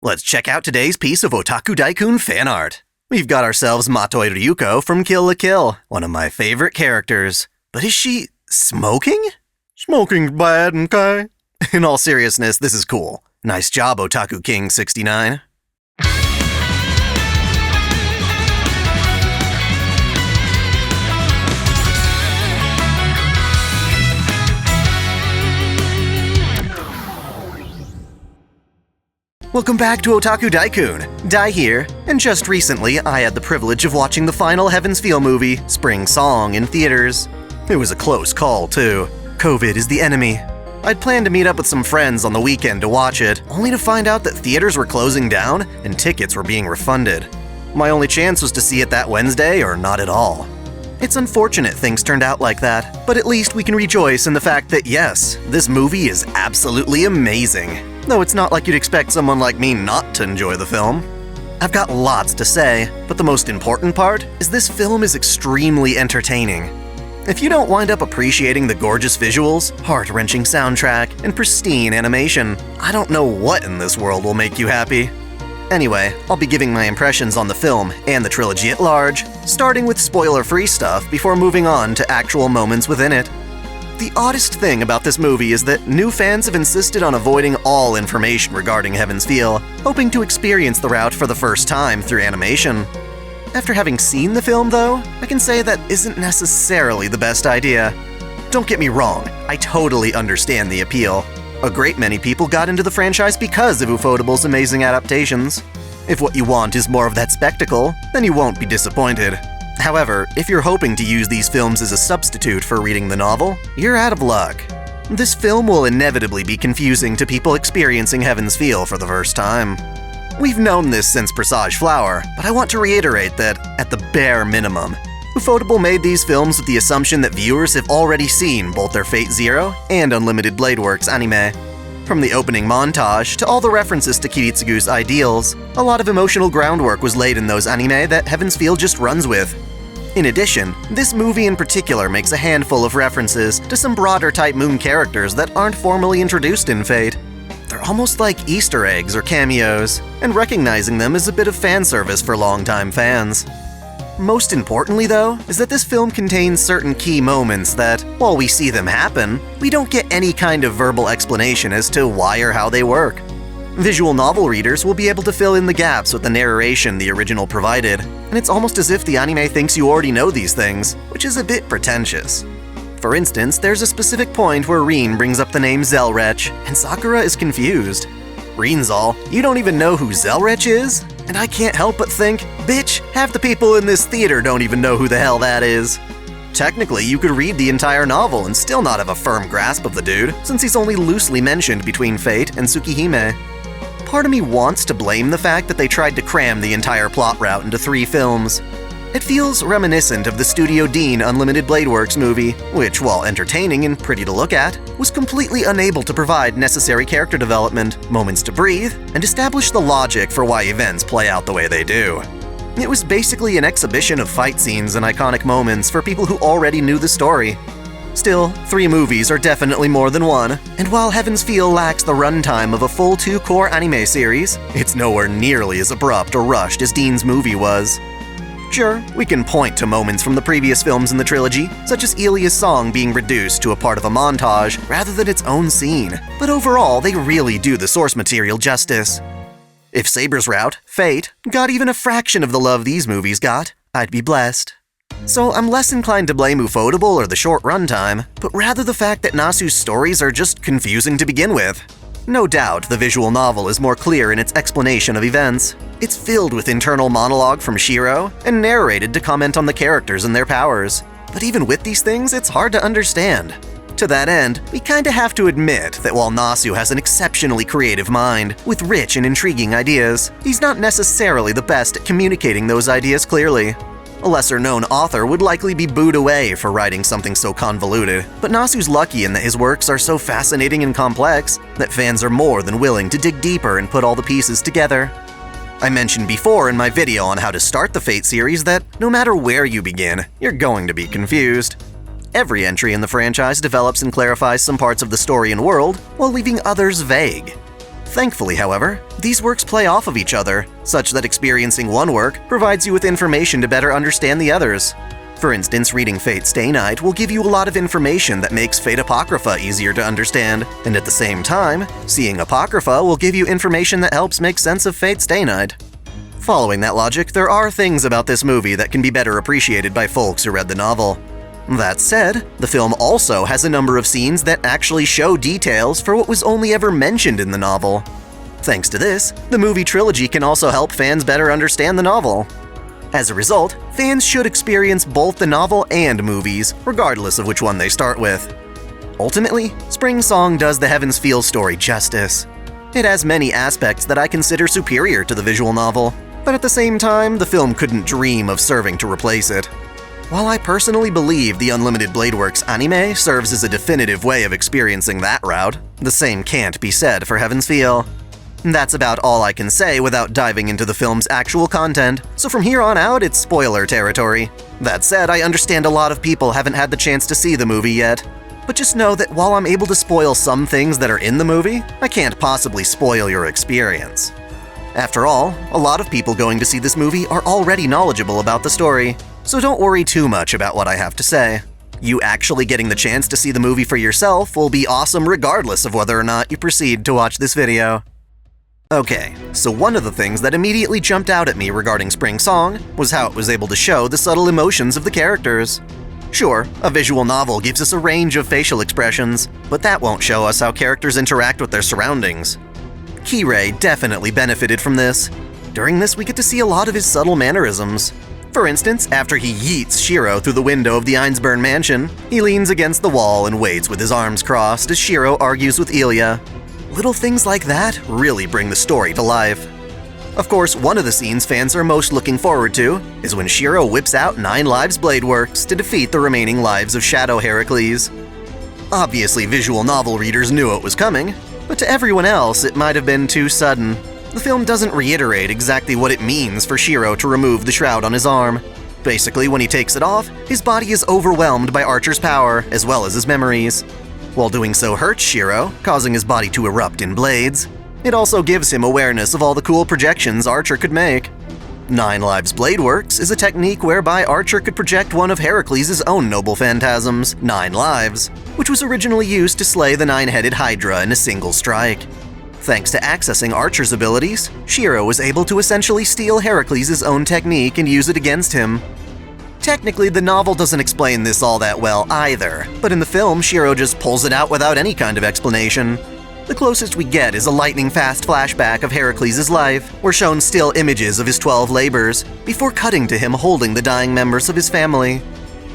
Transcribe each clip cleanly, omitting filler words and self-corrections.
Let's check out today's piece of Otaku Daikun fan art. We've got ourselves Matoi Ryuko from Kill la Kill, one of my favorite characters. But is she smoking? Smoking's bad, okay? In all seriousness, this is cool. Nice job, Otaku King 69. Welcome back to Otaku Daikun. Dai here, and just recently I had the privilege of watching the final Heaven's Feel movie, Spring Song, in theaters. It was a close call, too. COVID is the enemy. I'd planned to meet up with some friends on the weekend to watch it, only to find out that theaters were closing down and tickets were being refunded. My only chance was to see it that Wednesday or not at all. It's unfortunate things turned out like that, but at least we can rejoice in the fact that yes, this movie is absolutely amazing. Though it's not like you'd expect someone like me not to enjoy the film. I've got lots to say, but the most important part is this film is extremely entertaining. If you don't wind up appreciating the gorgeous visuals, heart-wrenching soundtrack, and pristine animation, I don't know what in this world will make you happy. Anyway, I'll be giving my impressions on the film and the trilogy at large, starting with spoiler-free stuff before moving on to actual moments within it. The oddest thing about this movie is that new fans have insisted on avoiding all information regarding Heaven's Feel, hoping to experience the route for the first time through animation. After having seen the film, though, I can say that isn't necessarily the best idea. Don't get me wrong, I totally understand the appeal. A great many people got into the franchise because of Ufotable's amazing adaptations. If what you want is more of that spectacle, then you won't be disappointed. However, if you're hoping to use these films as a substitute for reading the novel, you're out of luck. This film will inevitably be confusing to people experiencing Heaven's Feel for the first time. We've known this since Presage Flower, but I want to reiterate that, at the bare minimum, Ufotable made these films with the assumption that viewers have already seen both their Fate Zero and Unlimited Blade Works anime. From the opening montage to all the references to Kiritsugu's ideals, a lot of emotional groundwork was laid in those anime that Heaven's Feel just runs with. In addition, this movie in particular makes a handful of references to some broader Type Moon characters that aren't formally introduced in Fate. They're almost like Easter eggs or cameos, and recognizing them is a bit of fan service for longtime fans. Most importantly, though, is that this film contains certain key moments that, while we see them happen, we don't get any kind of verbal explanation as to why or how they work. Visual novel readers will be able to fill in the gaps with the narration the original provided, and it's almost as if the anime thinks you already know these things, which is a bit pretentious. For instance, there's a specific point where Rin brings up the name Zelrech, and Sakura is confused. Rin's all, "You don't even know who Zelrech is?" And I can't help but think, bitch, half the people in this theater don't even know who the hell that is. Technically, you could read the entire novel and still not have a firm grasp of the dude, since he's only loosely mentioned between Fate and Tsukihime. Part of me wants to blame the fact that they tried to cram the entire plot route into 3 films. It feels reminiscent of the Studio Dean Unlimited Blade Works movie, which, while entertaining and pretty to look at, was completely unable to provide necessary character development, moments to breathe, and establish the logic for why events play out the way they do. It was basically an exhibition of fight scenes and iconic moments for people who already knew the story. Still, 3 movies are definitely more than one, and while Heaven's Feel lacks the runtime of a full 2-core anime series, it's nowhere nearly as abrupt or rushed as Dean's movie was. Sure, we can point to moments from the previous films in the trilogy, such as Ilia's song being reduced to a part of a montage rather than its own scene, but overall they really do the source material justice. If Saber's route, Fate, got even a fraction of the love these movies got, I'd be blessed. So I'm less inclined to blame Ufotable or the short runtime, but rather the fact that Nasu's stories are just confusing to begin with. No doubt the visual novel is more clear in its explanation of events. It's filled with internal monologue from Shiro, and narrated to comment on the characters and their powers. But even with these things, it's hard to understand. To that end, we kinda have to admit that while Nasu has an exceptionally creative mind, with rich and intriguing ideas, he's not necessarily the best at communicating those ideas clearly. A lesser-known author would likely be booed away for writing something so convoluted, but Nasu's lucky in that his works are so fascinating and complex that fans are more than willing to dig deeper and put all the pieces together. I mentioned before in my video on how to start the Fate series that no matter where you begin, you're going to be confused. Every entry in the franchise develops and clarifies some parts of the story and world, while leaving others vague. Thankfully, however, these works play off of each other, such that experiencing one work provides you with information to better understand the others. For instance, reading Fate Stay Night will give you a lot of information that makes Fate Apocrypha easier to understand, and at the same time, seeing Apocrypha will give you information that helps make sense of Fate Stay Night. Following that logic, there are things about this movie that can be better appreciated by folks who read the novel. That said, the film also has a number of scenes that actually show details for what was only ever mentioned in the novel. Thanks to this, the movie trilogy can also help fans better understand the novel. As a result, fans should experience both the novel and movies, regardless of which one they start with. Ultimately, Spring Song does the Heaven's Feel story justice. It has many aspects that I consider superior to the visual novel, but at the same time, the film couldn't dream of serving to replace it. While I personally believe the Unlimited Blade Works anime serves as a definitive way of experiencing that route, the same can't be said for Heaven's Feel. That's about all I can say without diving into the film's actual content, so from here on out, it's spoiler territory. That said, I understand a lot of people haven't had the chance to see the movie yet. But just know that while I'm able to spoil some things that are in the movie, I can't possibly spoil your experience. After all, a lot of people going to see this movie are already knowledgeable about the story, so don't worry too much about what I have to say. You actually getting the chance to see the movie for yourself will be awesome regardless of whether or not you proceed to watch this video. Okay, so one of the things that immediately jumped out at me regarding Spring Song was how it was able to show the subtle emotions of the characters. Sure, a visual novel gives us a range of facial expressions, but that won't show us how characters interact with their surroundings. Kirei definitely benefited from this. During this, we get to see a lot of his subtle mannerisms. For instance, after he yeets Shiro through the window of the Ainsburn mansion, he leans against the wall and waits with his arms crossed as Shiro argues with Ilya. Little things like that really bring the story to life. Of course, one of the scenes fans are most looking forward to is when Shiro whips out 9 Lives Blade Works to defeat the remaining lives of Shadow Heracles. Obviously, visual novel readers knew it was coming, but to everyone else it might have been too sudden. The film doesn't reiterate exactly what it means for Shiro to remove the shroud on his arm. Basically, when he takes it off, his body is overwhelmed by Archer's power as well as his memories. While doing so hurts Shiro, causing his body to erupt in blades. It also gives him awareness of all the cool projections Archer could make. 9 Lives Blade Works is a technique whereby Archer could project one of Heracles' own noble phantasms, 9 Lives, which was originally used to slay the 9-headed Hydra in a single strike. Thanks to accessing Archer's abilities, Shiro was able to essentially steal Heracles' own technique and use it against him. Technically, the novel doesn't explain this all that well either, but in the film, Shiro just pulls it out without any kind of explanation. The closest we get is a lightning-fast flashback of Heracles' life, where shown still images of his 12 labors, before cutting to him holding the dying members of his family.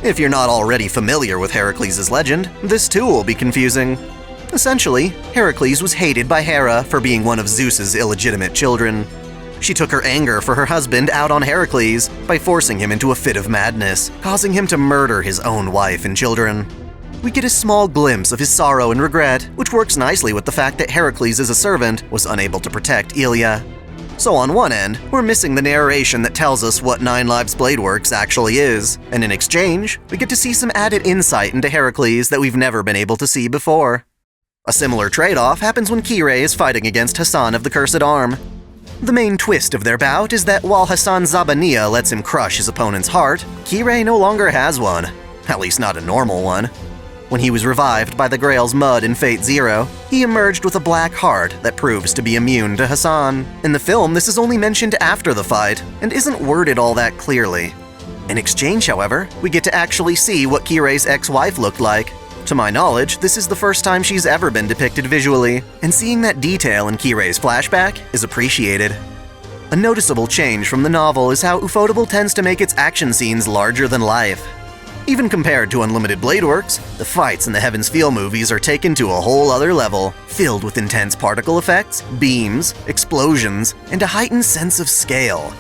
If you're not already familiar with Heracles' legend, this too will be confusing. Essentially, Heracles was hated by Hera for being one of Zeus's illegitimate children. She took her anger for her husband out on Heracles by forcing him into a fit of madness, causing him to murder his own wife and children. We get a small glimpse of his sorrow and regret, which works nicely with the fact that Heracles as a servant was unable to protect Ilya. So on one end, we're missing the narration that tells us what 9 Lives Blade Works actually is, and in exchange, we get to see some added insight into Heracles that we've never been able to see before. A similar trade-off happens when Kirei is fighting against Hassan of the Cursed Arm. The main twist of their bout is that while Hassan Zabaniya lets him crush his opponent's heart, Kirei no longer has one. At least not a normal one. When he was revived by the Grail's mud in Fate Zero, he emerged with a black heart that proves to be immune to Hassan. In the film, this is only mentioned after the fight, and isn't worded all that clearly. In exchange, however, we get to actually see what Kirei's ex-wife looked like. To my knowledge, this is the first time she's ever been depicted visually, and seeing that detail in Kirei's flashback is appreciated. A noticeable change from the novel is how Ufotable tends to make its action scenes larger than life. Even compared to Unlimited Blade Works, the fights in the Heaven's Feel movies are taken to a whole other level, filled with intense particle effects, beams, explosions, and a heightened sense of scale.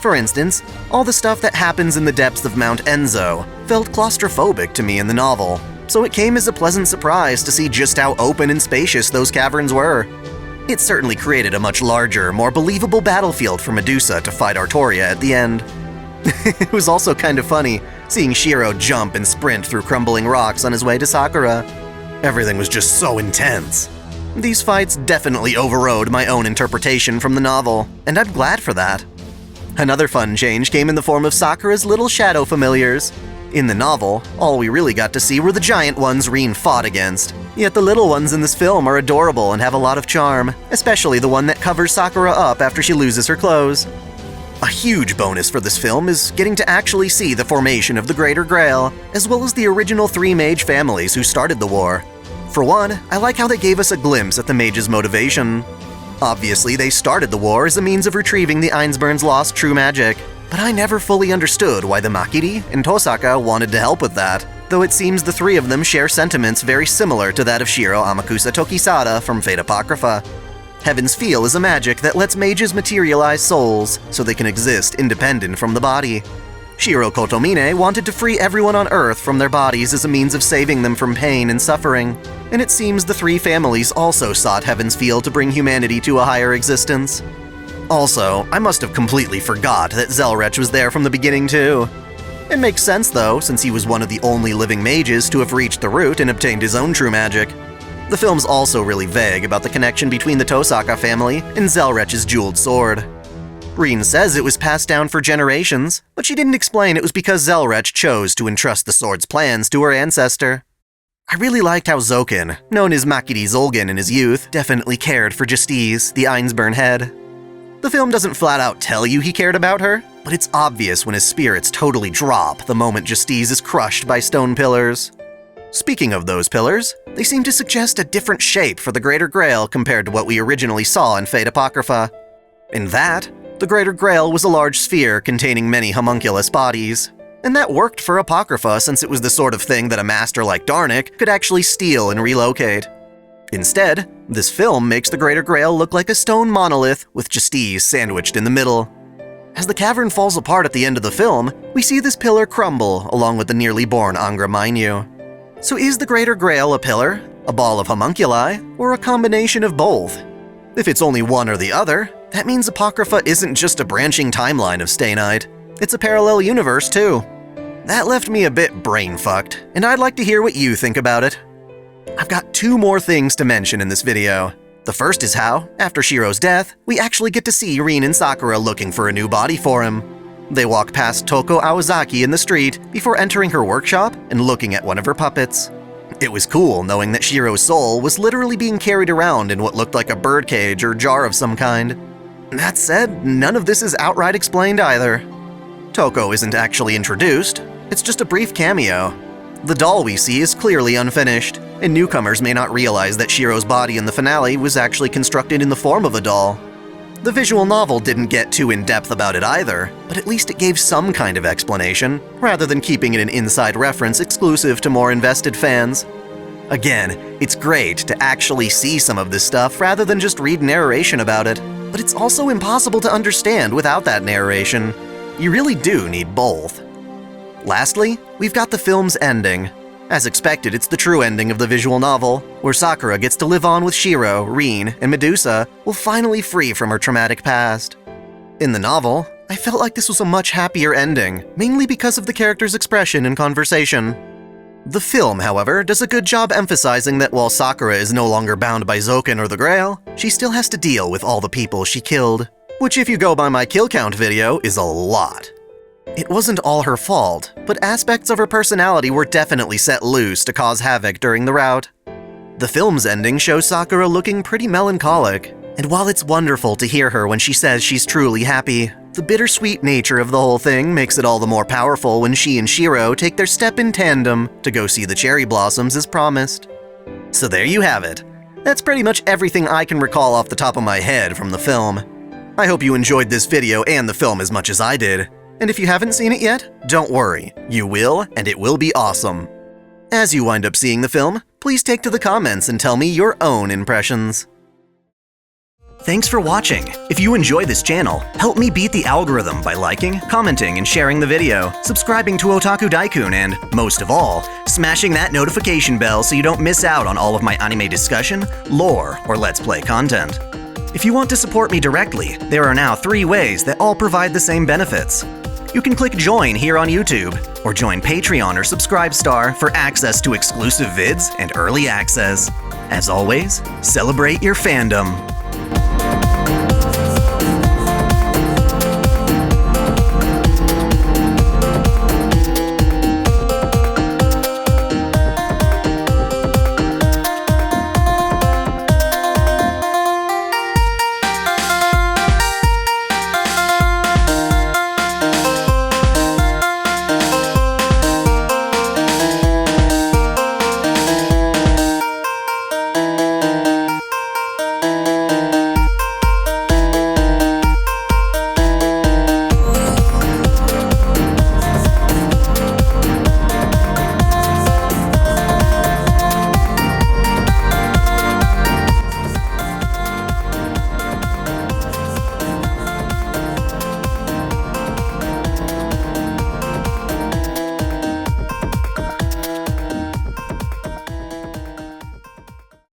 For instance, all the stuff that happens in the depths of Mount Enzo felt claustrophobic to me in the novel, so it came as a pleasant surprise to see just how open and spacious those caverns were. It certainly created a much larger, more believable battlefield for Medusa to fight Artoria at the end. It was also kind of funny seeing Shiro jump and sprint through crumbling rocks on his way to Sakura. Everything was just so intense. These fights definitely overrode my own interpretation from the novel, and I'm glad for that. Another fun change came in the form of Sakura's little shadow familiars. In the novel, all we really got to see were the giant ones Rin fought against. Yet the little ones in this film are adorable and have a lot of charm, especially the one that covers Sakura up after she loses her clothes. A huge bonus for this film is getting to actually see the formation of the Greater Grail, as well as the original 3 mage families who started the war. For one, I like how they gave us a glimpse at the mages' motivation. Obviously, they started the war as a means of retrieving the Ainsburn's lost true magic, but I never fully understood why the Makiri and Tosaka wanted to help with that, though it seems the 3 of them share sentiments very similar to that of Shiro Amakusa Tokisada from Fate Apocrypha. Heaven's Feel is a magic that lets mages materialize souls so they can exist independent from the body. Shiro Kotomine wanted to free everyone on Earth from their bodies as a means of saving them from pain and suffering, and it seems the 3 families also sought Heaven's Feel to bring humanity to a higher existence. Also, I must have completely forgot that Zelrech was there from the beginning too. It makes sense though, since he was one of the only living mages to have reached the root and obtained his own true magic. The film's also really vague about the connection between the Tosaka family and Zelrech's jeweled sword. Rin says it was passed down for generations, but she didn't explain it was because Zelrech chose to entrust the sword's plans to her ancestor. I really liked how Zoken, known as Makiri Zolgan in his youth, definitely cared for Justice, the Ainsburn head. The film doesn't flat out tell you he cared about her, but it's obvious when his spirits totally drop the moment Justice is crushed by stone pillars. Speaking of those pillars, they seem to suggest a different shape for the Greater Grail compared to what we originally saw in Fate Apocrypha. In that, the Greater Grail was a large sphere containing many homunculus bodies, and that worked for Apocrypha since it was the sort of thing that a master like Darnik could actually steal and relocate. Instead, this film makes the Greater Grail look like a stone monolith with Justice sandwiched in the middle. As the cavern falls apart at the end of the film, we see this pillar crumble along with the nearly born Angra Mainyu. So is the Greater Grail a pillar, a ball of homunculi, or a combination of both? If it's only one or the other, that means Apocrypha isn't just a branching timeline of Stainite, it's a parallel universe too. That left me a bit brain-fucked, and I'd like to hear what you think about it. I've got 2 more things to mention in this video. The first is how, after Shiro's death, we actually get to see Rin and Sakura looking for a new body for him. They walk past Toko Awazaki in the street before entering her workshop and looking at one of her puppets. It was cool knowing that Shiro's soul was literally being carried around in what looked like a birdcage or jar of some kind. That said, none of this is outright explained either. Toko isn't actually introduced, it's just a brief cameo. The doll we see is clearly unfinished, and newcomers may not realize that Shiro's body in the finale was actually constructed in the form of a doll. The visual novel didn't get too in-depth about it either, but at least it gave some kind of explanation, rather than keeping it an inside reference exclusive to more invested fans. Again, it's great to actually see some of this stuff rather than just read narration about it, but it's also impossible to understand without that narration. You really do need both. Lastly, we've got the film's ending. As expected, it's the true ending of the visual novel, where Sakura gets to live on with Shiro, Rin, and Medusa, while finally free from her traumatic past. In the novel, I felt like this was a much happier ending, mainly because of the character's expression and conversation. The film, however, does a good job emphasizing that while Sakura is no longer bound by Zoken or the Grail, she still has to deal with all the people she killed, which if you go by my kill count video, is a lot. It wasn't all her fault, but aspects of her personality were definitely set loose to cause havoc during the rout. The film's ending shows Sakura looking pretty melancholic, and while it's wonderful to hear her when she says she's truly happy, the bittersweet nature of the whole thing makes it all the more powerful when she and Shiro take their step in tandem to go see the cherry blossoms as promised. So there you have it. That's pretty much everything I can recall off the top of my head from the film. I hope you enjoyed this video and the film as much as I did. And if you haven't seen it yet, don't worry, you will, and it will be awesome. As you wind up seeing the film, please take to the comments and tell me your own impressions. Thanks for watching. If you enjoy this channel, help me beat the algorithm by liking, commenting, and sharing the video, subscribing to Otaku Daikun, and, most of all, smashing that notification bell so you don't miss out on all of my anime discussion, lore, or Let's Play content. If you want to support me directly, there are now 3 ways that all provide the same benefits. You can click join here on YouTube, or join Patreon or Subscribestar for access to exclusive vids and early access. As always, celebrate your fandom.